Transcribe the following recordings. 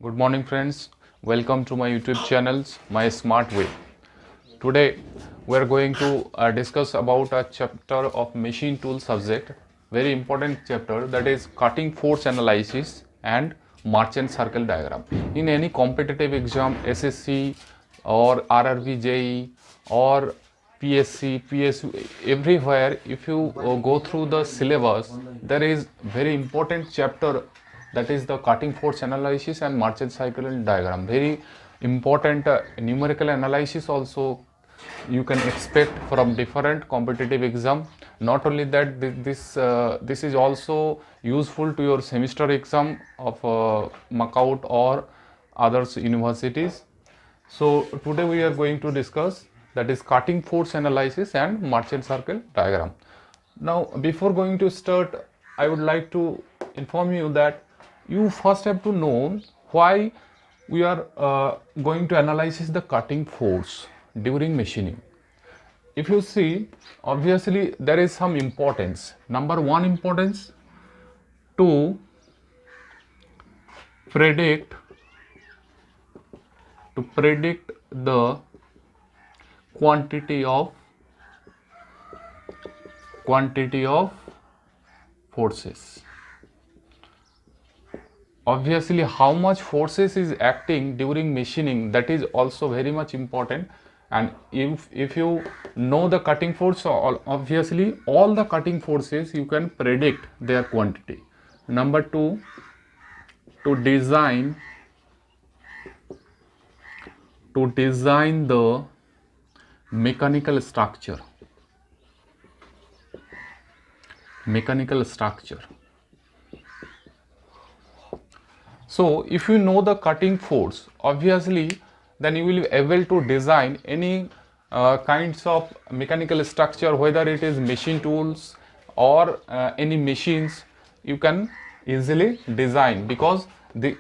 Good morning friends, welcome to my YouTube channels, My Smart Way. Today we are going to discuss about a chapter of machine tool subject, very important chapter, that is cutting force analysis and Marchant circle diagram. In any competitive exam, SSC or RRB JEE or PSC, PSU, everywhere if you go through the syllabus, there is very important chapter, that is the cutting force analysis and Marchant cycle diagram. Very important numerical analysis also you can expect from different competitive exam. Not only that, this is also useful to your semester exam of MAKAUT or others universities. So today we are going to discuss, that is cutting force analysis and Marchant circle diagram. Now before going to start, I would like to inform you that you first have to know why we are going to analyze the cutting force during machining. If you see, obviously there is some importance. Number one importance, to predict the quantity of forces. Obviously how much forces is acting during machining, that is also very much important. And if you know the cutting force, obviously all the cutting forces you can predict their quantity. Number two, to design the mechanical structure. So if you know the cutting force, obviously then you will be able to design any kinds of mechanical structure, whether it is machine tools or any machines, you can easily design because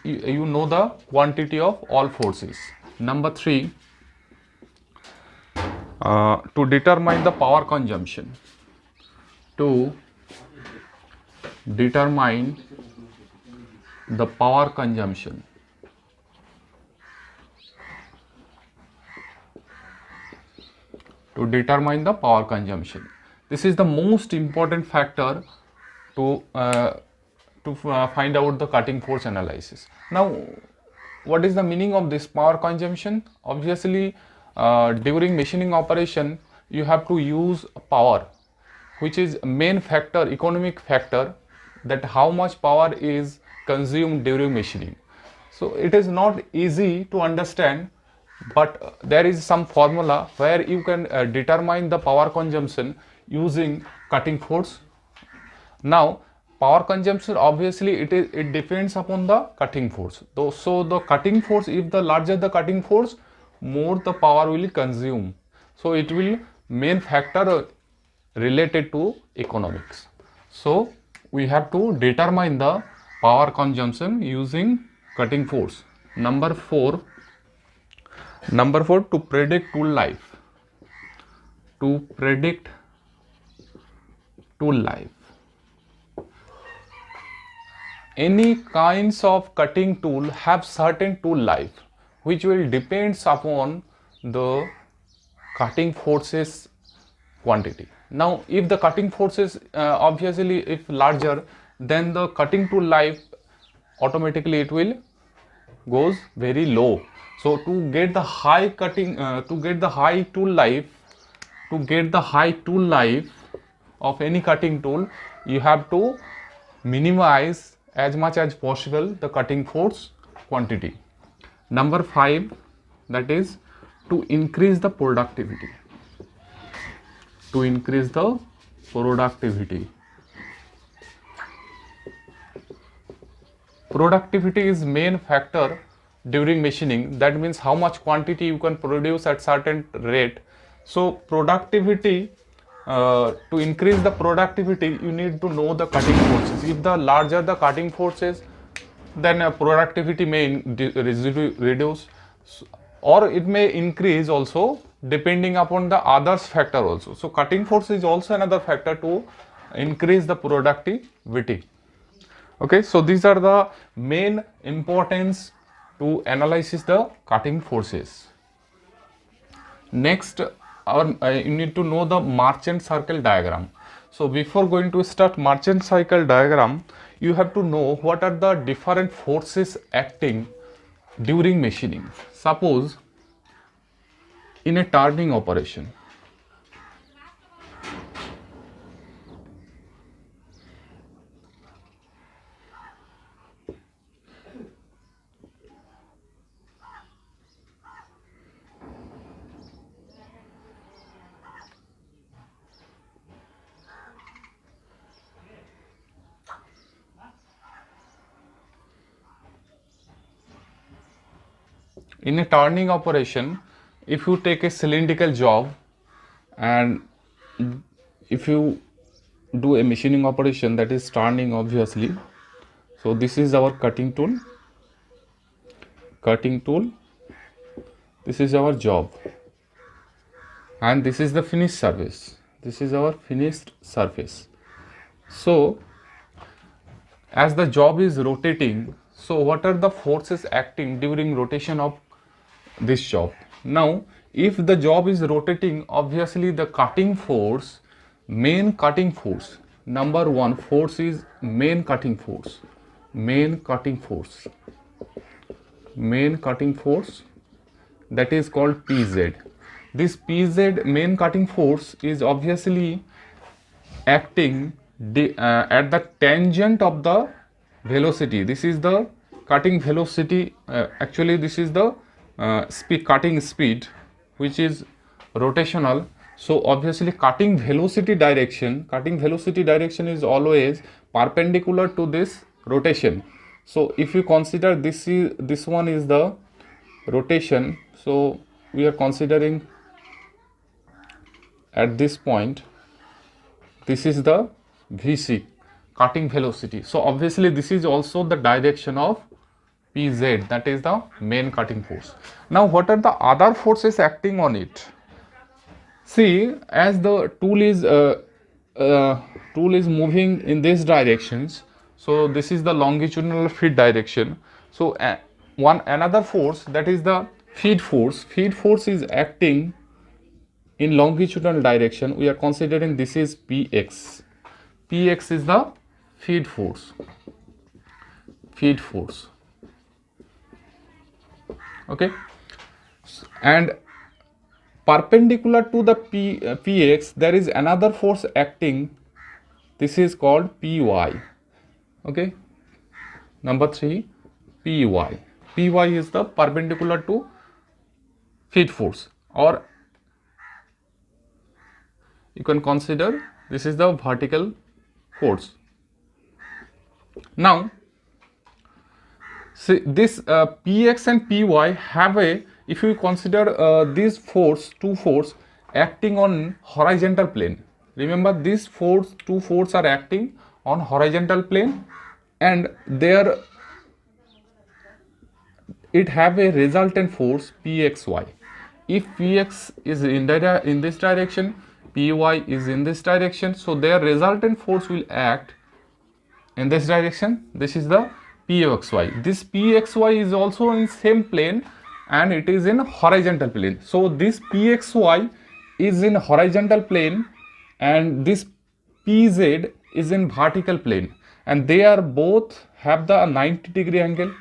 you know the quantity of all forces. Number three, to determine the power consumption. To determine the power consumption. This is the most important factor to find out the cutting force analysis. Now, what is the meaning of this power consumption? Obviously, during machining operation, you have to use power, which is main factor, economic factor, that how much power is consumed during machining. So it is not easy to understand, but there is some formula where you can determine the power consumption using cutting force. Now power consumption, obviously it depends upon the cutting force. So the cutting force, if the larger the cutting force, more the power will consume. So it will main factor related to economics. So we have to determine the power consumption using cutting force. Number four, to predict tool life. Any kinds of cutting tool have certain tool life, which will depends upon the cutting forces quantity. Now if the cutting forces obviously if larger, then the cutting tool life automatically it will goes very low. So to get the high tool life of any cutting tool, you have to minimize as much as possible the cutting force quantity. Number five, that is to increase the productivity. Productivity is main factor during machining. That means how much quantity you can produce at certain rate. So productivity, to increase the productivity, you need to know the cutting forces. If the larger the cutting forces, then productivity may reduce, or it may increase also depending upon the others factor also. So cutting force is also another factor to increase the productivity. Okay, so these are the main importance to analyze the cutting forces. Next, you need to know the Marchant cycle diagram. So before going to start Marchant cycle diagram, you have to know what are the different forces acting during machining. Suppose in a turning operation, if you take a cylindrical job and if you do a machining operation, that is turning obviously. So this is our cutting tool, this is our job, and this is the finished surface, this is our finished surface. So as the job is rotating, so what are the forces acting during rotation of this job? Now if the job is rotating, obviously the cutting force, main cutting force, number one force is main cutting force, that is called PZ. This PZ, main cutting force, is obviously acting at the tangent of the velocity. This is the cutting velocity, actually this is the cutting speed, which is rotational. So obviously cutting velocity direction is always perpendicular to this rotation. So if you consider this one is the rotation, so we are considering at this point, this is the VC, cutting velocity. So obviously this is also the direction of PZ, that is the main cutting force. Now what are the other forces acting on it? See, as the tool is moving in these directions, so this is the longitudinal feed direction. So another force, that is the feed force. Feed force is acting in longitudinal direction. We are considering this is Px. Px is the feed force. Okay, and perpendicular to the Px, there is another force acting. This is called Py. Okay, number 3, Py. Py is the perpendicular to feed force, or you can consider this is the vertical force. Now see, this Px and Py have a, if you consider these two force acting on horizontal plane. Remember, these two force are acting on horizontal plane, and it have a resultant force Pxy. If Px is in this direction, Py is in this direction, so their resultant force will act in this direction. This is the Pxy. This Pxy is also in same plane and it is in horizontal plane. So this Pxy is in horizontal plane and this Pz is in vertical plane, and they are both have the 90-degree angle.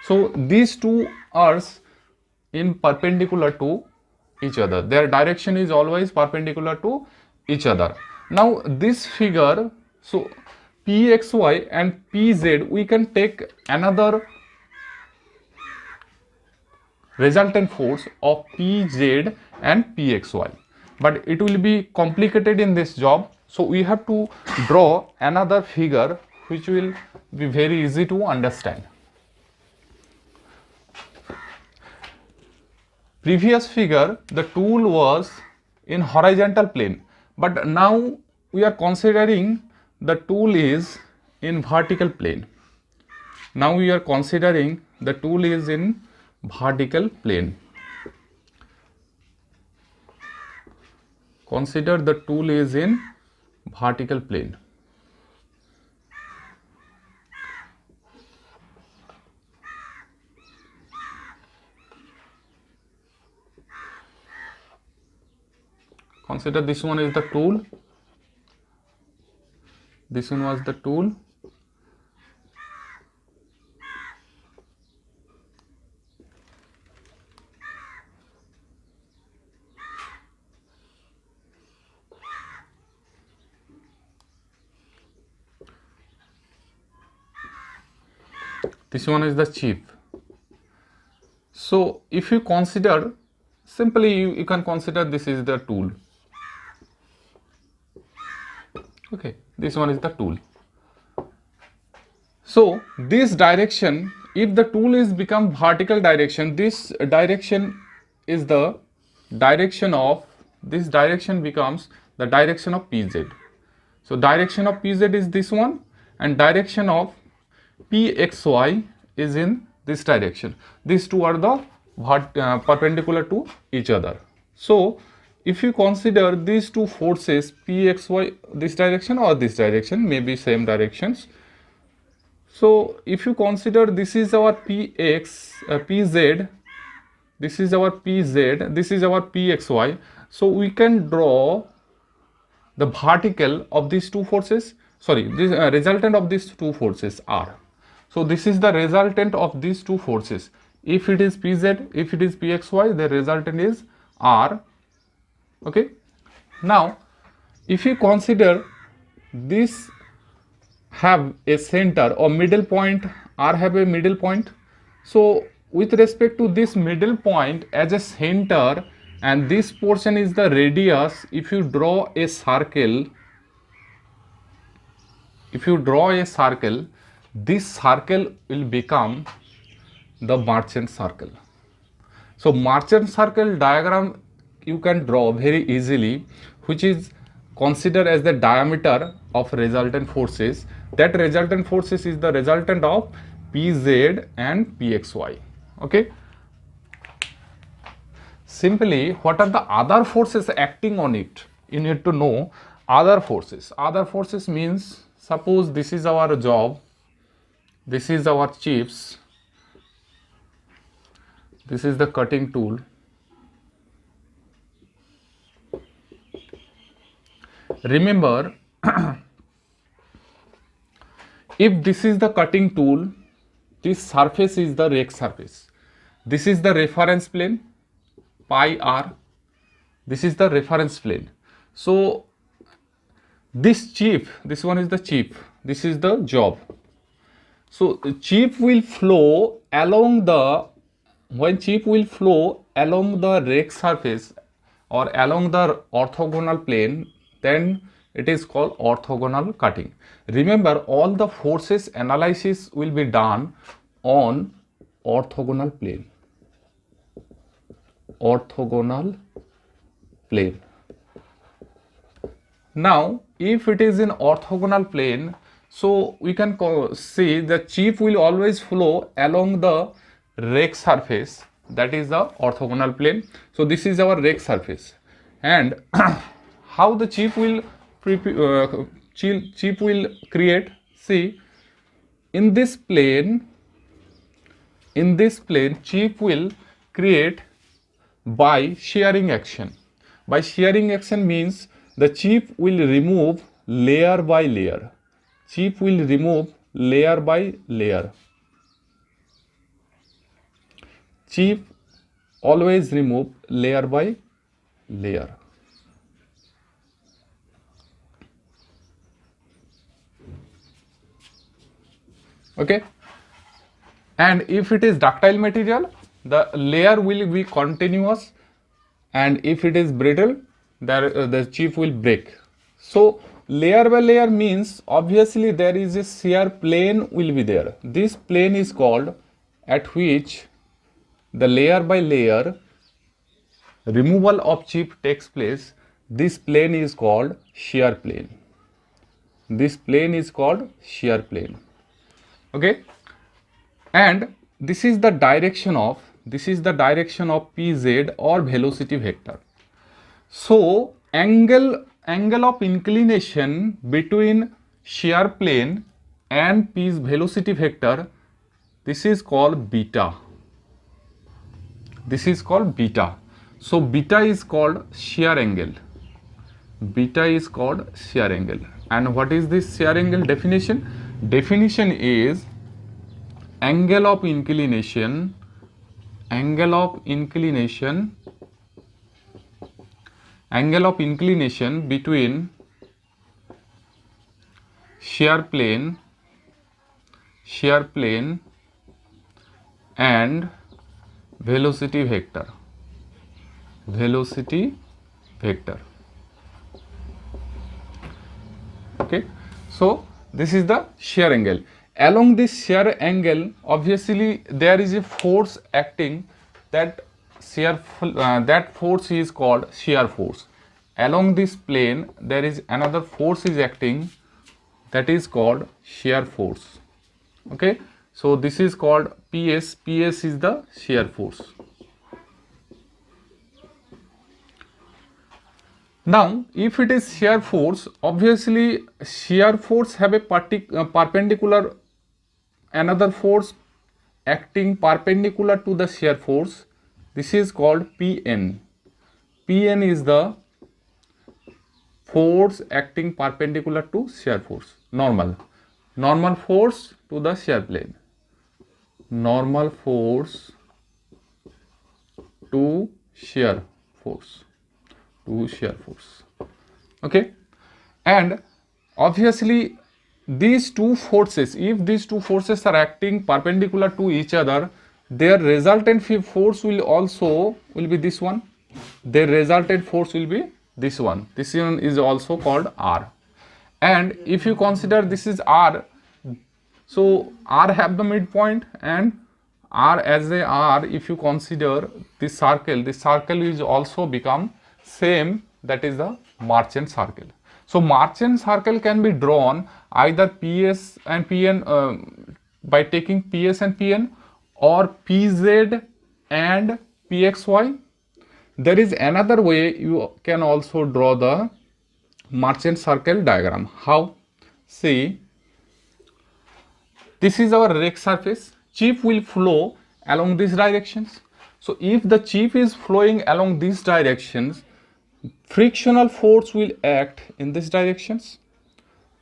So these two are in perpendicular to each other. Their direction is always perpendicular to each other. Now this figure, so Pxy and Pz, we can take another resultant force of Pz and Pxy, but it will be complicated in this job. So we have to draw another figure which will be very easy to understand. Previous figure, the tool was in horizontal plane, but now we are considering the tool is in vertical plane. Now we are considering the tool is in vertical plane. Consider the tool is in vertical plane. consider this one is the tool, this one was the tool, this one is the chip. So if you consider, simply you can consider this is the tool. Okay, this one is the tool. So this direction, if the tool is become vertical direction, this direction is the direction of, this direction becomes the direction of PZ. So direction of PZ is this one, and direction of PXY is in this direction. These two are the perpendicular to each other. So if you consider these two forces, PXY, this direction or this direction, maybe same directions. So if you consider this is our PZ, this is our PZ, this is our PXY. So we can draw the vertical of these two forces, sorry, this resultant of these two forces R. So this is the resultant of these two forces. If it is PZ, if it is PXY, the resultant is R. Okay. Now, if you consider this have a center or middle point, R have a middle point. So with respect to this middle point as a center, and this portion is the radius, if you draw a circle, this circle will become the Merchant circle. So Merchant circle diagram you can draw very easily, which is considered as the diameter of resultant forces. That resultant forces is the resultant of PZ and PXY. Okay. Simply, what are the other forces acting on it? You need to know other forces. Other forces means, suppose this is our job, this is our chips, this is the cutting tool. Remember, if this is the cutting tool, this surface is the rake surface. This is the reference plane, pi r. This is the reference plane. So this chip, this one is the chip, this is the job. So chip will flow along the, when chip will flow along the rake surface or along the orthogonal plane, then it is called orthogonal cutting. Remember, all the forces analysis will be done on orthogonal plane. Orthogonal plane. Now, if it is in orthogonal plane, so we can see the chip will always flow along the rake surface, that is the orthogonal plane. So this is our rake surface, and how the chip will create, see, in this plane chip will create by shearing action. By shearing action means the chip will remove layer by layer. Chip will remove layer by layer. Chip always remove layer by layer. Okay. And if it is ductile material, the layer will be continuous, and if it is brittle, the chip will break. So layer by layer means obviously there is a shear plane will be there. This plane is called, at which the layer by layer removal of chip takes place. This plane is called shear plane. This plane is called shear plane. Okay. And this is the direction of PZ or velocity vector. So angle of inclination between shear plane and P's velocity vector, this is called beta. This is called beta. So beta is called shear angle. beta is called shear angle. And what is this shear angle definition? Definition is angle of inclination between shear plane and velocity vector. Okay, so this is the shear angle. Along this shear angle, obviously there is a force acting. That force is called shear force. Along this plane there is another force is acting, that is called shear force. Okay, so this is called PS. PS is the shear force. Now, if it is shear force, obviously shear force have a perpendicular, another force acting perpendicular to the shear force. This is called Pn. Pn is the force acting perpendicular to shear force. Normal force to the shear plane. Normal force to shear force. Okay, and obviously these two forces, if these two forces are acting perpendicular to each other, their resultant force will be this one. Their resultant force will be this one. This one is also called R. And if you consider this is R, so R have the midpoint, and R as a R, if you consider this circle is also become same, that is the Marchand circle. So Marchand circle can be drawn either PS and PN by taking PS and PN, or PZ and PXY. There is another way you can also draw the Marchand circle diagram. How? See, this is our rake surface. Chip will flow along these directions. So if the chip is flowing along these directions, frictional force will act in these directions.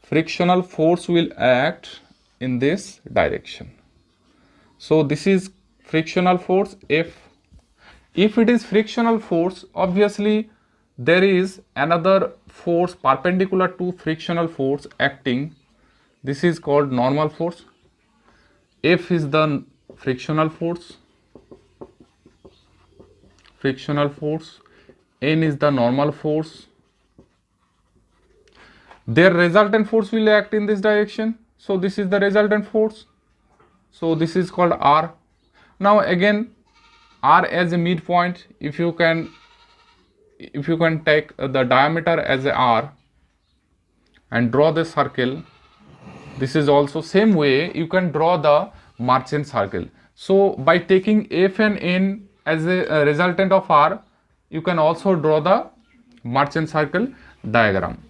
Frictional force will act in this direction. So this is frictional force F. If it is frictional force, obviously there is another force perpendicular to frictional force acting. This is called normal force. F is the frictional force. N is the normal force. Their resultant force will act in this direction. So this is the resultant force. So this is called R. Now again, R as a midpoint, if you can take the diameter as a R and draw the circle, this is also same way you can draw the Marchand circle. So by taking F and N as a resultant of R, you can also draw the Marchand circle diagram.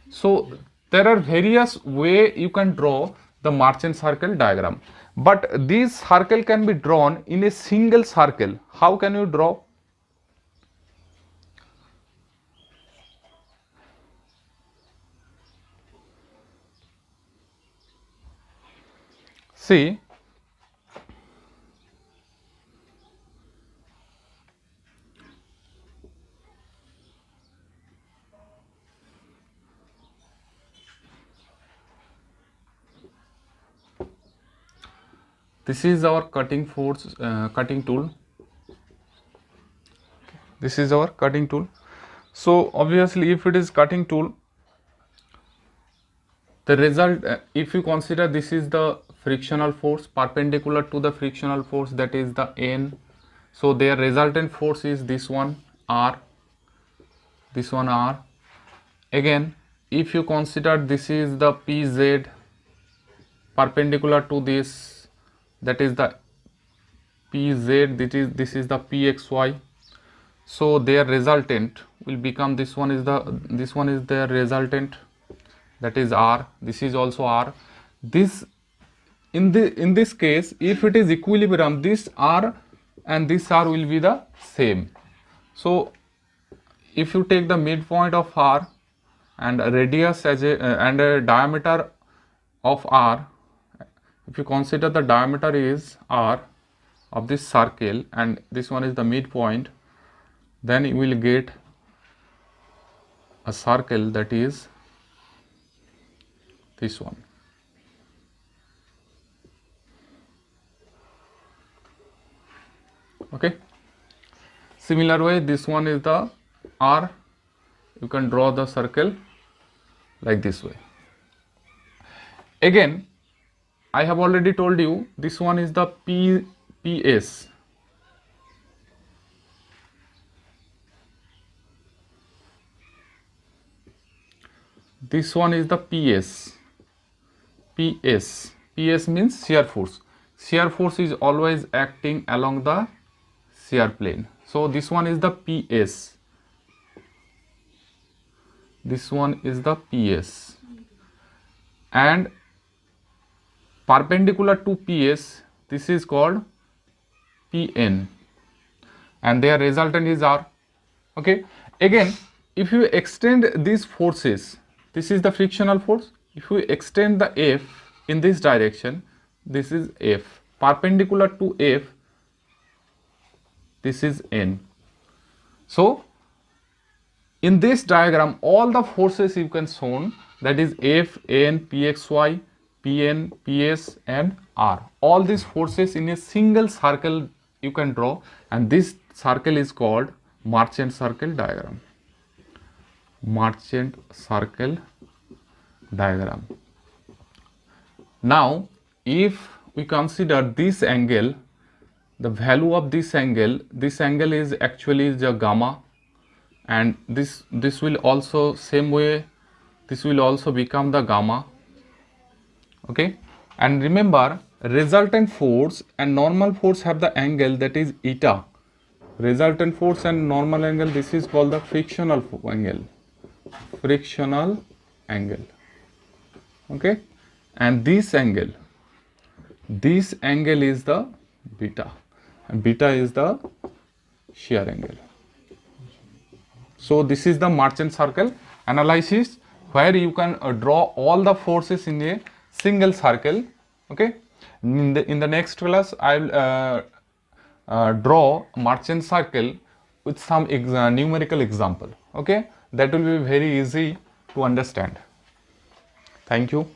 So there are various way you can draw the Marchand circle diagram, but this circle can be drawn in a single circle. How can you draw? See, this is our cutting tool. This is our cutting tool. So obviously if it is cutting tool, the result, if you consider this is the frictional force perpendicular to the frictional force, that is the N. So their resultant force is this one R. This one R. Again, if you consider this is the PZ perpendicular to this, that is the PZ, this is the PXY. So their resultant will become this one is their resultant, that is R. This is also R. This in this case, if it is equilibrium, this R and this R will be the same. So if you take the midpoint of R, and a radius as and a diameter of r. If you consider the diameter is r of this circle and this one is the midpoint, then you will get a circle that is this one. Okay. Similar way, this one is the r. You can draw the circle like this way. Again, I have already told you this one is the PS. This one is the PS. PS means shear force. Shear force is always acting along the shear plane. So this one is the PS. This one is the PS. And perpendicular to PS, this is called PN. And their resultant is R. Okay. Again, if you extend these forces, this is the frictional force. If you extend the F in this direction, this is F. Perpendicular to F, this is N. So, in this diagram, all the forces you can shown, that is F, N, Pxy, Pn, Ps and R. All these forces in a single circle you can draw, and this circle is called Marchant circle diagram. Marchant circle diagram. Now, if we consider this angle, the value of this angle is actually the gamma, and this will also same way, this will also become the gamma. Okay, and remember, resultant force and normal force have the angle that is eta. Resultant force and normal angle, this is called the frictional angle. Frictional angle. Okay, and this angle is the beta, and beta is the shear angle. So this is the Marchant circle analysis, where you can draw all the forces in a single circle. Okay, in the next class I will draw Marchant circle with some numerical example. Okay, that will be very easy to understand. Thank you.